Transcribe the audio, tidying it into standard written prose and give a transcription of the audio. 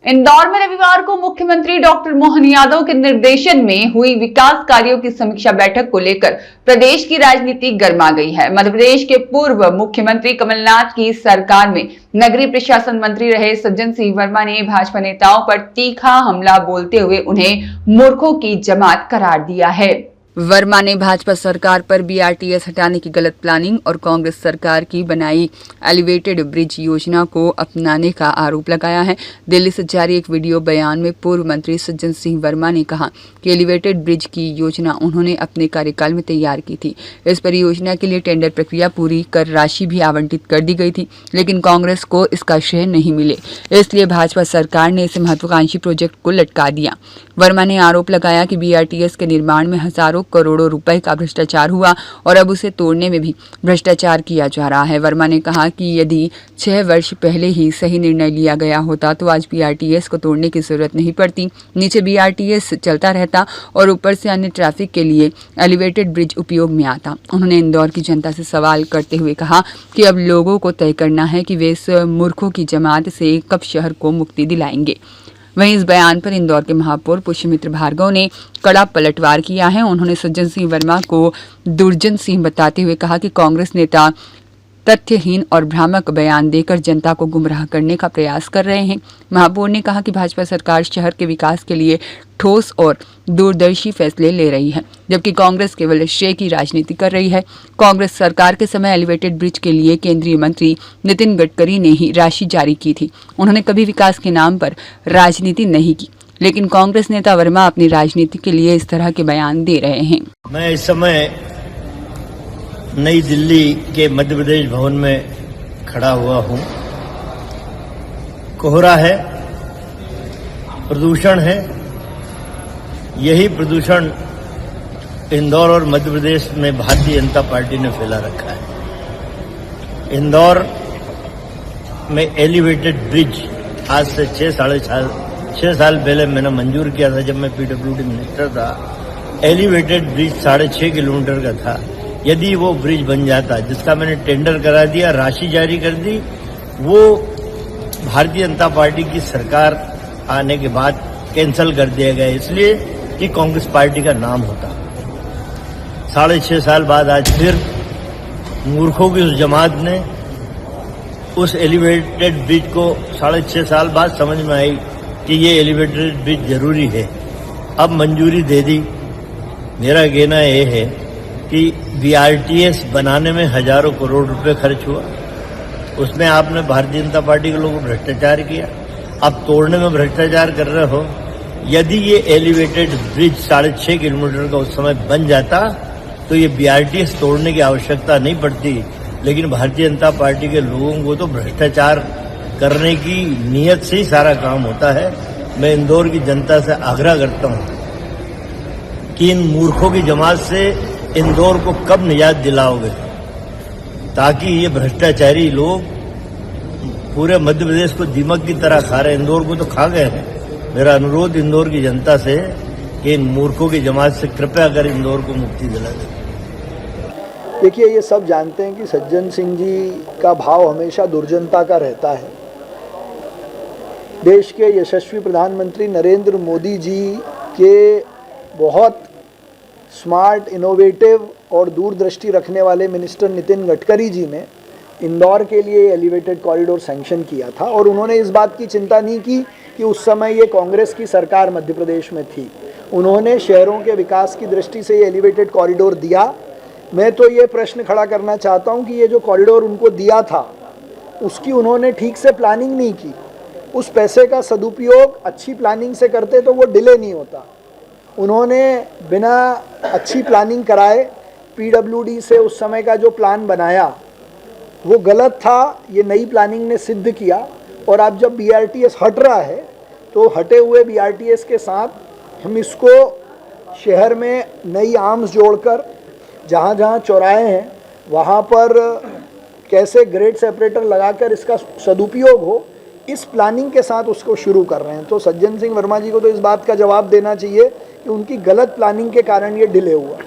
इंदौर में रविवार को मुख्यमंत्री डॉक्टर मोहन यादव के निर्देशन में हुई विकास कार्यों की समीक्षा बैठक को लेकर प्रदेश की राजनीति गर्मा गई है। मध्य प्रदेश के पूर्व मुख्यमंत्री कमलनाथ की सरकार में नगरीय प्रशासन मंत्री रहे सज्जन सिंह वर्मा ने भाजपा नेताओं पर तीखा हमला बोलते हुए उन्हें मूर्खों की जमात करार दिया है। वर्मा ने भाजपा सरकार पर बीआरटीएस हटाने की गलत प्लानिंग और कांग्रेस सरकार की बनाई एलिवेटेड ब्रिज योजना को अपनाने का आरोप लगाया है। दिल्ली से जारी एक वीडियो बयान में पूर्व मंत्री सज्जन सिंह वर्मा ने कहा कि एलिवेटेड ब्रिज की योजना उन्होंने अपने कार्यकाल में तैयार की थी। इस परियोजना के लिए टेंडर प्रक्रिया पूरी कर राशि भी आवंटित कर दी गई थी, लेकिन कांग्रेस को इसका श्रेय नहीं मिले, इसलिए भाजपा सरकार ने इसे महत्वाकांक्षी प्रोजेक्ट को लटका दिया। वर्मा ने आरोप लगाया कि बीआरटीएस के निर्माण में हजारों करोड़ों रुपए का भ्रष्टाचार हुआ और अब उसे तोड़ने में भी भ्रष्टाचार किया जा रहा है। वर्मा ने कहा कि यदि 6 वर्ष पहले ही सही निर्णय लिया गया होता तो आज बीआरटीएस को तोड़ने की जरूरत नहीं पड़ती। नीचे बीआरटीएस चलता रहता और ऊपर से अन्य ट्रैफिक के लिए एलिवेटेड ब्रिज उपयोग में आता। उन्होंने इंदौर की जनता से सवाल करते हुए कहा कि अब लोगों को तय करना है कि वे इस मूर्खों की जमात से कब शहर को मुक्ति दिलाएंगे। वहीं इस बयान पर इंदौर के महापौर पुष्यमित्र भार्गव ने कड़ा पलटवार किया है। उन्होंने सज्जन सिंह वर्मा को दुर्जन सिंह बताते हुए कहा कि कांग्रेस नेता तथ्यहीन और भ्रामक बयान देकर जनता को गुमराह करने का प्रयास कर रहे हैं। महापौर ने कहा कि भाजपा सरकार शहर के विकास के लिए ठोस और दूरदर्शी फैसले ले रही है, जबकि कांग्रेस केवल श्रेय की राजनीति कर रही है। कांग्रेस सरकार के समय एलिवेटेड ब्रिज के लिए केंद्रीय मंत्री नितिन गडकरी ने ही राशि जारी की थी। उन्होंने कभी विकास के नाम पर राजनीति नहीं की, लेकिन कांग्रेस नेता वर्मा अपनी राजनीति के लिए इस तरह के बयान दे रहे हैं। मैं इस समय नई दिल्ली के मध्य प्रदेश भवन में खड़ा हुआ हूं। कोहरा है, प्रदूषण है। यही प्रदूषण इंदौर और मध्य प्रदेश में भारतीय जनता पार्टी ने फैला रखा है। इंदौर में एलिवेटेड ब्रिज आज से 6 साल पहले मैंने मंजूर किया था, जब मैं पीडब्ल्यूडी मिनिस्टर था। एलिवेटेड ब्रिज 6.5 किलोमीटर का था। यदि वो ब्रिज बन जाता, जिसका मैंने टेंडर करा दिया, राशि जारी कर दी, वो भारतीय जनता पार्टी की सरकार आने के बाद कैंसिल कर दिया गया, इसलिए कि कांग्रेस पार्टी का नाम होता। 6.5 साल बाद आज फिर मूर्खों की उस जमात ने उस एलिवेटेड ब्रिज को 6.5 साल बाद समझ में आई कि ये एलिवेटेड ब्रिज जरूरी है, अब मंजूरी दे दी। मेरा कहना यह है कि बीआरटीएस बनाने में हजारों करोड़ रुपए खर्च हुआ, उसमें आपने भारतीय जनता पार्टी के लोगों को भ्रष्टाचार किया, अब तोड़ने में भ्रष्टाचार कर रहे हो। यदि ये एलिवेटेड ब्रिज 6.5 किलोमीटर का उस समय बन जाता तो ये बीआरटीएस तोड़ने की आवश्यकता नहीं पड़ती, लेकिन भारतीय जनता पार्टी के लोगों को तो भ्रष्टाचार करने की नीयत से ही सारा काम होता है। मैं इंदौर की जनता से आग्रह करता हूं कि इन मूर्खों की जमात से इंदौर को कब निजात दिलाओगे, ताकि ये भ्रष्टाचारी लोग पूरे मध्य प्रदेश को दीमक की तरह खा रहे हैं, इंदौर को तो खा गए हैं। मेरा अनुरोध इंदौर की जनता से कि इन मूर्खों की जमात से कृपया कर इंदौर को मुक्ति दिला दें। देखिए, ये सब जानते हैं कि सज्जन सिंह जी का भाव हमेशा दुर्जनता का रहता है। देश के यशस्वी प्रधानमंत्री नरेंद्र मोदी जी के बहुत स्मार्ट, इनोवेटिव और दूरदृष्टि रखने वाले मिनिस्टर नितिन गडकरी जी ने इंदौर के लिए एलिवेटेड कॉरिडोर सैंक्शन किया था, और उन्होंने इस बात की चिंता नहीं की कि उस समय ये कांग्रेस की सरकार मध्य प्रदेश में थी। उन्होंने शहरों के विकास की दृष्टि से ये एलिवेटेड कॉरिडोर दिया। मैं तो ये प्रश्न खड़ा करना चाहता हूँ कि ये जो कॉरिडोर उनको दिया था, उसकी उन्होंने ठीक से प्लानिंग नहीं की। उस पैसे का सदुपयोग अच्छी प्लानिंग से करते तो वो डिले नहीं होता। उन्होंने बिना अच्छी प्लानिंग कराए पीडब्ल्यूडी से उस समय का जो प्लान बनाया वो गलत था, ये नई प्लानिंग ने सिद्ध किया। और अब जब बीआरटीएस हट रहा है तो हटे हुए बीआरटीएस के साथ हम इसको शहर में नई आर्म्स जोड़कर जहाँ जहाँ चौराहे हैं वहाँ पर कैसे ग्रेड सेपरेटर लगाकर इसका सदुपयोग हो, इस प्लानिंग के साथ उसको शुरू कर रहे हैं। तो सज्जन सिंह वर्मा जी को तो इस बात का जवाब देना चाहिए कि उनकी गलत प्लानिंग के कारण ये डिले हुआ।